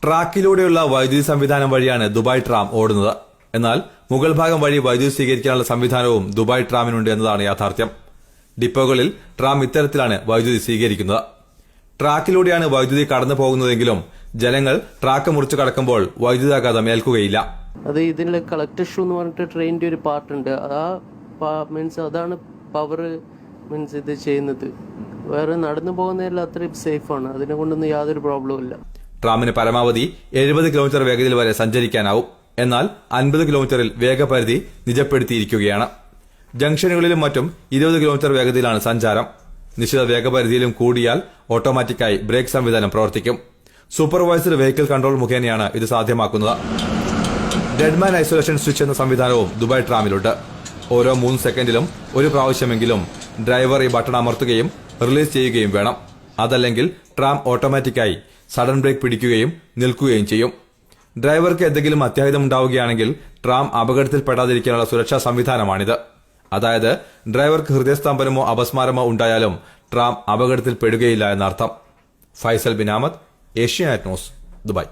ട്രാക്കിലൂടെയുള്ള വൈദ്യുതി സംവിധാനം വഴിയാണ് ദുബായ് ട്രാം ഓടുന്നത്. എന്നാൽ മുകൾ ഭാഗം വഴി വൈദ്യുതി സ്വീകരിക്കാനുള്ള സംവിധാനവും ദുബായ് ട്രാമിനുണ്ട് എന്നതാണ് യാഥാർത്ഥ്യം. ഡിപ്പോകളിൽ ട്രാം ഇത്തരത്തിലാണ് വൈദ്യുതി സ്വീകരിക്കുന്നത്. ട്രാക്കിലൂടെയാണ് വൈദ്യുതി കടന്നു പോകുന്നതെങ്കിലും ജനങ്ങൾ ട്രാക്ക് മുറിച്ച് കടക്കുമ്പോൾ വൈദ്യുതാഘാതം ഏൽക്കുകയില്ല. അത് ഇതിലെ കളക്ടർ ഷൂ എന്ന് പറഞ്ഞിട്ട് ട്രെയിനിന്റെ ഒരു പാർട്ടുണ്ട്. അതാണ് പവർ ഇത് ചെയ്യുന്നത്. വേറെ നടന്നു പോകുന്നതിൽ അത്രയും സേഫാണ്. അതിനെ കൊണ്ടൊന്നും യാതൊരു പ്രോബ്ലവും ഇല്ല. ട്രാമിന് പരമാവധി 70 കിലോമീറ്റർ വേഗതയിൽ വരെ സഞ്ചരിക്കാനാവും. എന്നാൽ 50 കിലോമീറ്ററിൽ വേഗപരിധി നിജപ്പെടുത്തിയിരിക്കുകയാണ്. ജംഗ്ഷനുകളിലും മറ്റും 20 കിലോമീറ്റർ വേഗതയിലാണ് സഞ്ചാരം. നിശ്ചിത വേഗപരിധിയിലും കൂടിയാൽ ഓട്ടോമാറ്റിക്കായി ബ്രേക്ക് സംവിധാനം പ്രവർത്തിക്കും. സൂപ്പർവൈസ്ഡ് വെഹിക്കിൾ കൺട്രോൾ മുഖേനയാണ് ഇത് സാധ്യമാക്കുന്നത്. ഡെഡ്മാൻ ഐസൊലേഷൻ സ്വിച്ച് എന്ന സംവിധാനവും ദുബായ് ട്രാമിലുണ്ട്. ഓരോ 3 സെക്കൻഡിലും ഒരു പ്രാവശ്യമെങ്കിലും ഡ്രൈവർ ഈ ബട്ടൺ അമർത്തുകയും റിലീസ് ചെയ്യുകയും വേണം. അതല്ലെങ്കിൽ ട്രാം ഓട്ടോമാറ്റിക്കായി സഡൻ ബ്രേക്ക് പിടിക്കുകയും നിൽക്കുകയും ചെയ്യും. ഡ്രൈവർക്ക് എന്തെങ്കിലും അത്യാഹിതം ഉണ്ടാവുകയാണെങ്കിൽ ട്രാം അപകടത്തിൽപ്പെടാതിരിക്കാനുള്ള സുരക്ഷാ സംവിധാനമാണിത്. അതായത് ഡ്രൈവർക്ക് ഹൃദയസ്തംഭനമോ അപസ്മാരമോ ഉണ്ടായാലും ട്രാം അപകടത്തിൽപ്പെടുകയില്ല എന്നർത്ഥം. Faisal bin Ahmed, Asianet news, Dubai.